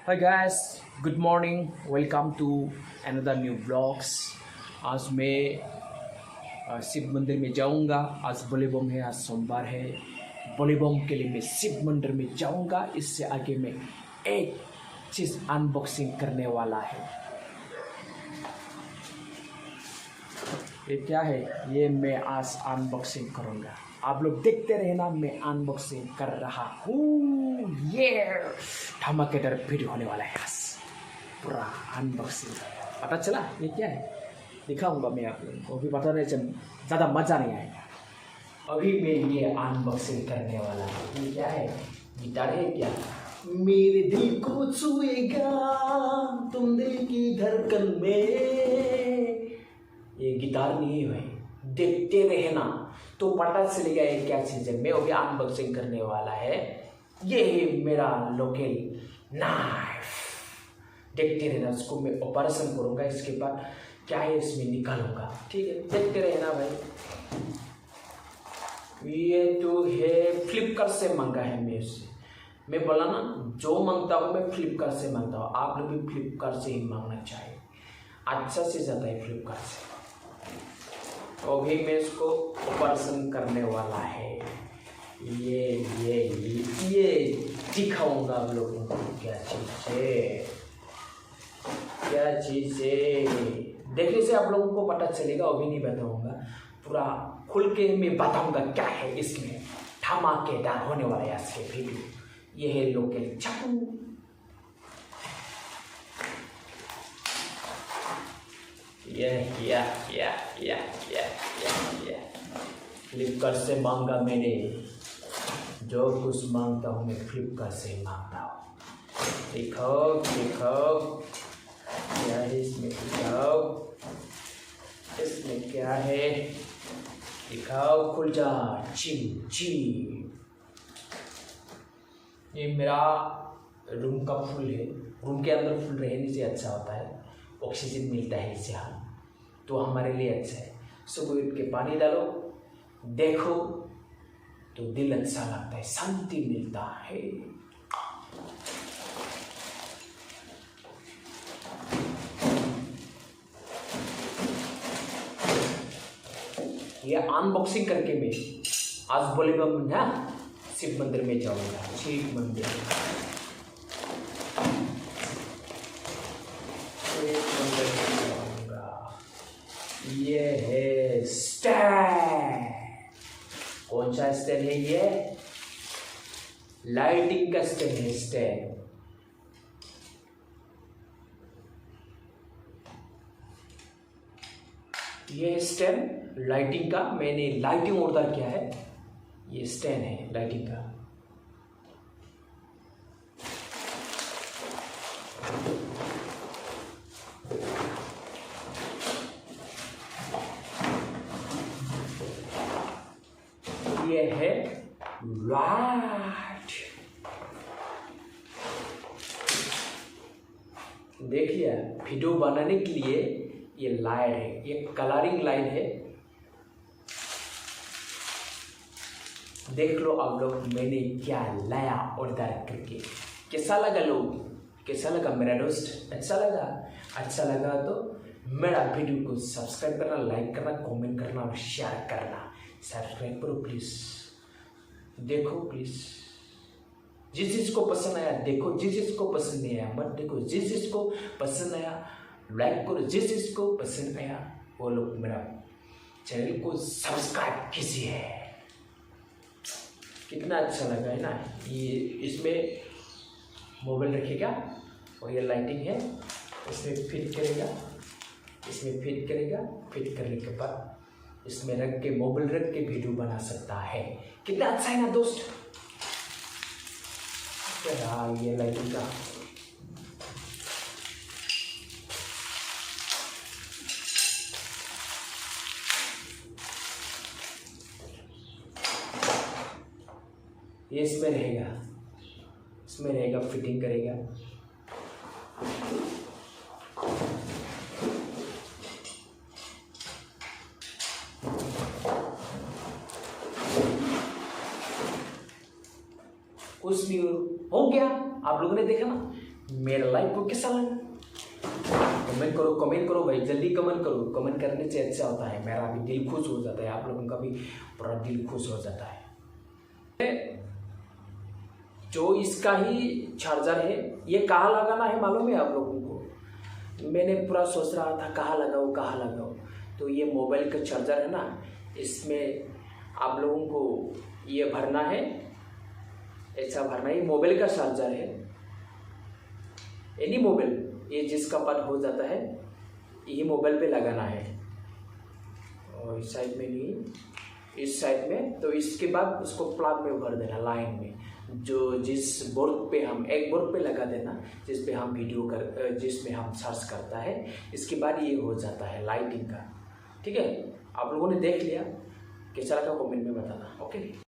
Hi guys, good morning. Welcome to another new vlogs. आज मैं शिव मंदिर में जाऊंगा। आज बोलेबम है, आज सोमवार है। बोलेबम के लिए मैं शिव मंदिर में जाऊंगा। इससे आगे मैं एक चीज़ अनबॉक्सिंग करने वाला है। ये क्या है? ये मैं आज अनबॉक्सिंग करूंगा। आप लोग देखते रहना, मैं अनबॉक्सिंग कर रहा हूँ। ये धमाकेदार वीडियो होने वाला है। आज पूरा अनबॉक्सिंग पता चला ये क्या है, दिखाऊंगा मैं आप लोगों को। अभी पता नहीं चल, ज़्यादा मज़ा नहीं आएगा। अभी मैं ये अनबॉक्सिंग करने वाला हूँ। ये क्या है? गिटार है क्या? मेरे दिल को छुएगा तुम दिल की धड़कन में। ये गिटार नहीं है भाई, देखते रहना तो पता चलेगा ये क्या चीज़ है। मैं अभी अनबॉक्सिंग करने वाला है। ये है मेरा लोकल नाइफ। देखते रहना, उसको मैं ऑपरेशन करूँगा। इसके बाद क्या है इसमें निकालूंगा, ठीक है? देखते रहना भाई। ये तो है फ्लिपकार्ट से मंगा है मैं उससे। मैं बोला ना, जो मांगता हूँ मैं फ्लिपकार्ट से मांगता हूँ। आप लोग भी फ्लिपकार्ट से ही मांगना चाहिए, अच्छा से ज़्यादा है फ्लिपकार्ट से। तो अभी मैं इसको ऑपरेशन करने वाला है। ये दिखाऊंगा आप लोगों को क्या चीज़ है, क्या चीज़ है। देखने से आप लोगों को पता चलेगा, अभी नहीं बताऊंगा। पूरा खुल के मैं बताऊंगा क्या है इसमें। धमाकेदार होने वाला है आज के वीडियो। ये है लोकल चाकू। फ्लिपकार्ट से मांगा मैंने। जो कुछ मांगता हूँ मैं फ्लिपकार्ट से मांगता हूँ। दिखाओ क्या है इसमें, दिखाओ इसमें क्या है, दिखाओ। खुल जा, चिम। ये मेरा रूम का फूल है। रूम के अंदर फूल रहने से अच्छा होता है, ऑक्सीजन मिलता है इससे, तो हमारे लिए अच्छा है। सुबह उठ के पानी डालो, देखो तो दिल अच्छा लगता है, शांति मिलता है। ये अनबॉक्सिंग करके मैं आज बोलेबम ना शिव मंदिर में जाऊंगा। शिव मंदिर ये है स्टैंड। कौन सा स्टैंड है ये? लाइटिंग का स्टैंड है। स्टैंड ये स्टैंड लाइटिंग का, मैंने लाइटिंग ऑर्डर किया है। ये स्टैंड है लाइटिंग का। ये है लाइट। देखिए, वीडियो बनाने के लिए ये लाइट है, ये कलरिंग लाइट है। देख लो आप लोग मैंने क्या लाया ऑर्डर करके। कैसा लगा लोग, कैसा लगा मेरा दोस्त? अच्छा लगा तो मेरा वीडियो को सब्सक्राइब करना, लाइक करना, कमेंट करना और शेयर करना। सब्सक्राइब करो प्लीज, देखो प्लीज। जिस चीज को पसंद आया देखो, जिस चीज को पसंद नहीं आया मत देखो। जिस चीज को पसंद आया लाइक करो, जिस चीज को पसंद आया वो लोग मेरा चैनल को सब्सक्राइब कीजिए। कितना अच्छा लगा है ना। ये इसमें मोबाइल रखेगा और ये लाइटिंग है, इसमें फिट करेगा। फिट करने के बाद इसमें रख के, मोबाइल रख के वीडियो बना सकता है। कितना अच्छा है ना दोस्त? क्या ये लाइटिंग का ये इसमें रहेगा, फिटिंग करेगा। कुछ भी हो गया। आप लोगों ने देखा ना, मेरा लाइव को कैसा लगा कमेंट करो भाई, जल्दी कमेंट करो। कमेंट करने से अच्छा होता है, मेरा भी दिल खुश हो जाता है, आप लोगों का भी पूरा दिल खुश हो जाता है। जो इसका ही चार्जर है, ये कहाँ लगाना है मालूम है आप लोगों को? मैंने पूरा सोच रहा था कहाँ लगाओ। तो ये मोबाइल का चार्जर है ना, इसमें आप लोगों को ये भरना है, ऐसा भरना है। ये मोबाइल का चार्जर है, एनी मोबाइल ये जिसका पार्ट हो जाता है ये मोबाइल पे लगाना है, और इस साइड में नहीं, इस साइड में। तो इसके बाद उसको प्लग में भर देना लाइन में, जो जिस बोर्ड पे हम एक बोर्ड पे लगा देना जिस पे हम जिसमें हम सर्च करता है। इसके बाद ये हो जाता है लाइटिंग का। ठीक है, आप लोगों ने देख लिया, कैसा लगा कमेंट में बताना। ओके।